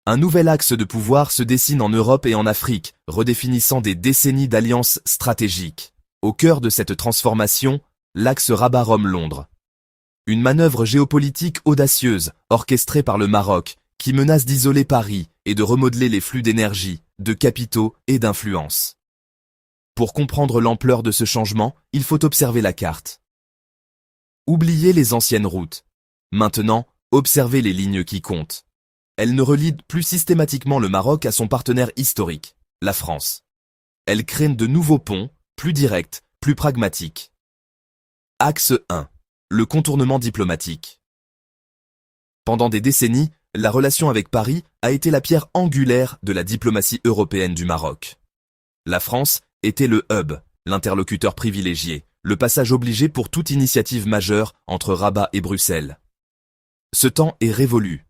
Un nouvel axe de pouvoir se dessine en Europe et en Afrique, redéfinissant des décennies d'alliances stratégiques. Au cœur de cette transformation, l'axe Rabat-Rome-Londres. Une manœuvre géopolitique audacieuse, orchestrée par le Maroc, qui menace d'isoler Paris et de remodeler les flux d'énergie, de capitaux et d'influence. Pour comprendre l'ampleur de ce changement, il faut observer la carte. Oubliez les anciennes routes. Maintenant, observez les lignes qui comptent. Elles ne relient plus systématiquement le Maroc à son partenaire historique, la France. Elles créent de nouveaux ponts, plus directs, plus pragmatiques. Axe 1. Le contournement diplomatique. Pendant des décennies, la relation avec Paris a été la pierre angulaire de la diplomatie européenne du Maroc. La France était le hub, l'interlocuteur privilégié, le passage obligé pour toute initiative majeure entre Rabat et Bruxelles. Ce temps est révolu.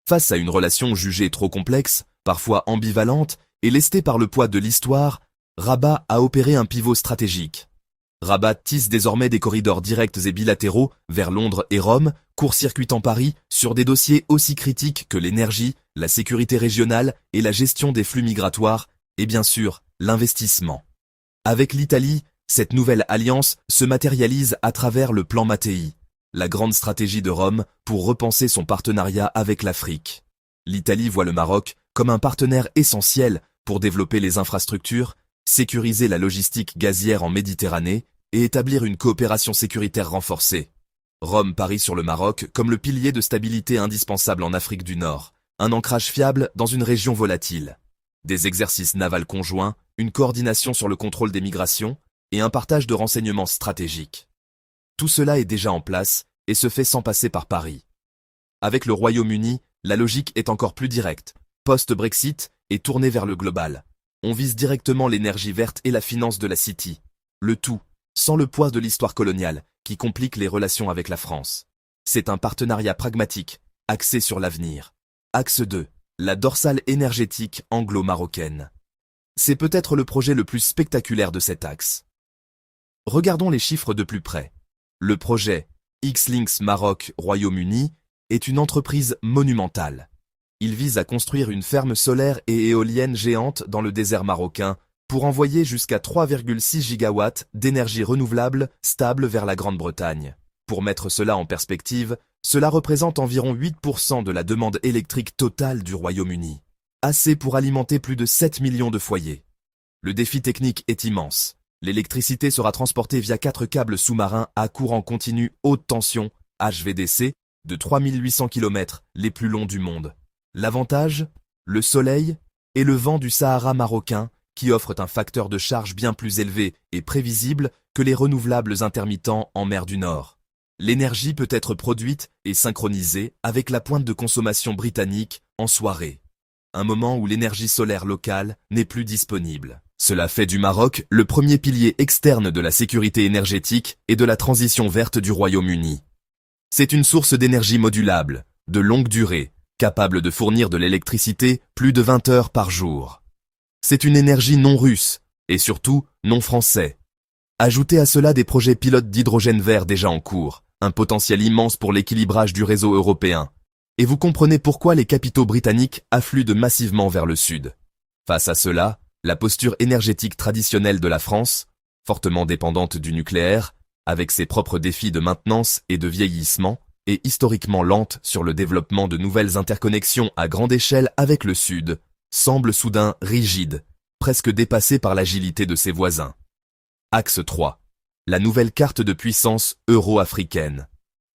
Face à une relation jugée trop complexe, parfois ambivalente, et lestée par le poids de l'histoire, Rabat a opéré un pivot stratégique. Rabat tisse désormais des corridors directs et bilatéraux vers Londres et Rome, court-circuitant Paris sur des dossiers aussi critiques que l'énergie, la sécurité régionale et la gestion des flux migratoires, et bien sûr, l'investissement. Avec l'Italie, cette nouvelle alliance se matérialise à travers le plan Mattei, la grande stratégie de Rome pour repenser son partenariat avec l'Afrique. L'Italie voit le Maroc comme un partenaire essentiel pour développer les infrastructures, sécuriser la logistique gazière en Méditerranée et établir une coopération sécuritaire renforcée. Rome parie sur le Maroc comme le pilier de stabilité indispensable en Afrique du Nord, un ancrage fiable dans une région volatile. Des exercices navals conjoints, une coordination sur le contrôle des migrations et un partage de renseignements stratégiques. Tout cela est déjà en place et se fait sans passer par Paris. Avec le Royaume-Uni, la logique est encore plus directe. Post-Brexit et tournée vers le global. On vise directement l'énergie verte et la finance de la City. Le tout, sans le poids de l'histoire coloniale, qui complique les relations avec la France. C'est un partenariat pragmatique, axé sur l'avenir. Axe 2. La dorsale énergétique anglo-marocaine. C'est peut-être le projet le plus spectaculaire de cet axe. Regardons les chiffres de plus près. Le projet X-Links Maroc-Royaume-Uni est une entreprise monumentale. Il vise à construire une ferme solaire et éolienne géante dans le désert marocain pour envoyer jusqu'à 3,6 gigawatts d'énergie renouvelable stable vers la Grande-Bretagne. Pour mettre cela en perspective, cela représente environ 8% de la demande électrique totale du Royaume-Uni. Assez pour alimenter plus de 7 millions de foyers. Le défi technique est immense. L'électricité sera transportée via 4 câbles sous-marins à courant continu haute tension, HVDC, de 3800 km, les plus longs du monde. L'avantage, le soleil et le vent du Sahara marocain qui offrent un facteur de charge bien plus élevé et prévisible que les renouvelables intermittents en mer du Nord. L'énergie peut être produite et synchronisée avec la pointe de consommation britannique en soirée. Un moment où l'énergie solaire locale n'est plus disponible. Cela fait du Maroc le premier pilier externe de la sécurité énergétique et de la transition verte du Royaume-Uni. C'est une source d'énergie modulable, de longue durée, capable de fournir de l'électricité plus de 20 heures par jour. C'est une énergie non russe, et surtout non français. Ajoutez à cela des projets pilotes d'hydrogène vert déjà en cours, un potentiel immense pour l'équilibrage du réseau européen. Et vous comprenez pourquoi les capitaux britanniques affluent massivement vers le sud. Face à cela, la posture énergétique traditionnelle de la France, fortement dépendante du nucléaire, avec ses propres défis de maintenance et de vieillissement, et historiquement lente sur le développement de nouvelles interconnexions à grande échelle avec le Sud, semble soudain rigide, presque dépassée par l'agilité de ses voisins. Axe 3. La nouvelle carte de puissance euro-africaine.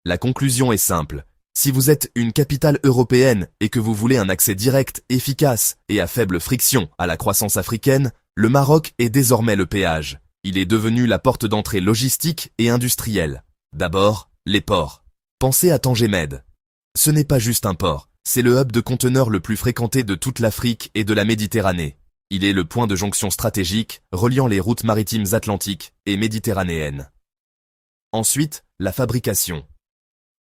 La conclusion est simple. Si vous êtes une capitale européenne et que vous voulez un accès direct, efficace et à faible friction à la croissance africaine, le Maroc est désormais le péage. Il est devenu la porte d'entrée logistique et industrielle. D'abord, les ports. Pensez à Tanger Med. Ce n'est pas juste un port, c'est le hub de conteneurs le plus fréquenté de toute l'Afrique et de la Méditerranée. Il est le point de jonction stratégique reliant les routes maritimes atlantiques et méditerranéennes. Ensuite, la fabrication.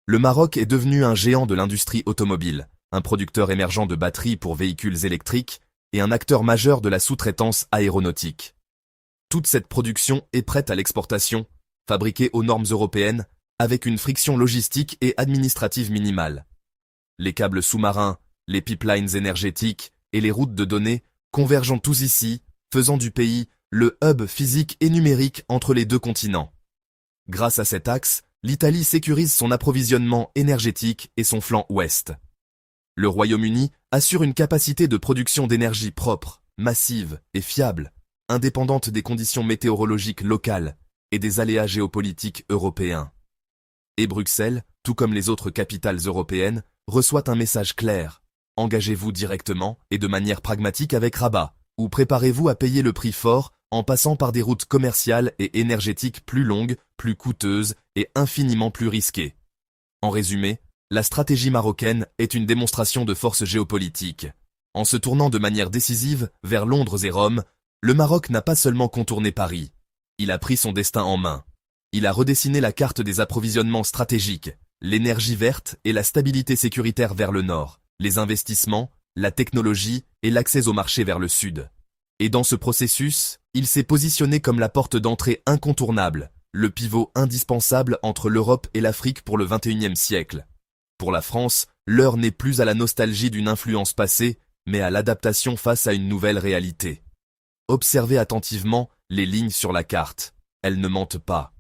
Le Maroc est devenu un géant de l'industrie automobile, un producteur émergent de batteries pour véhicules électriques et un acteur majeur de la sous-traitance aéronautique. Toute cette production est prête à l'exportation, fabriquée aux normes européennes, avec une friction logistique et administrative minimale. Les câbles sous-marins les pipelines énergétiques et les routes de données convergeant tous ici, faisant du pays le hub physique et numérique entre les deux continents. Grâce à cet axe, l'Italie sécurise son approvisionnement énergétique et son flanc ouest. Le Royaume-Uni assure une capacité de production d'énergie propre, massive et fiable, indépendante des conditions météorologiques locales et des aléas géopolitiques européens. Et Bruxelles, tout comme les autres capitales européennes, reçoit un message clair. Engagez-vous directement et de manière pragmatique avec Rabat, ou préparez-vous à payer le prix fort en passant par des routes commerciales et énergétiques plus longues, plus coûteuses et infiniment plus risquées. En résumé, la stratégie marocaine est une démonstration de force géopolitique. En se tournant de manière décisive vers Londres et Rome, le Maroc n'a pas seulement contourné Paris. Il a pris son destin en main. Il a redessiné la carte des approvisionnements stratégiques, l'énergie verte et la stabilité sécuritaire vers le nord, les investissements, la technologie et l'accès au marché vers le sud. Et dans ce processus, il s'est positionné comme la porte d'entrée incontournable, le pivot indispensable entre l'Europe et l'Afrique pour le XXIe siècle. Pour la France, l'heure n'est plus à la nostalgie d'une influence passée, mais à l'adaptation face à une nouvelle réalité. Observez attentivement les lignes sur la carte. Elles ne mentent pas.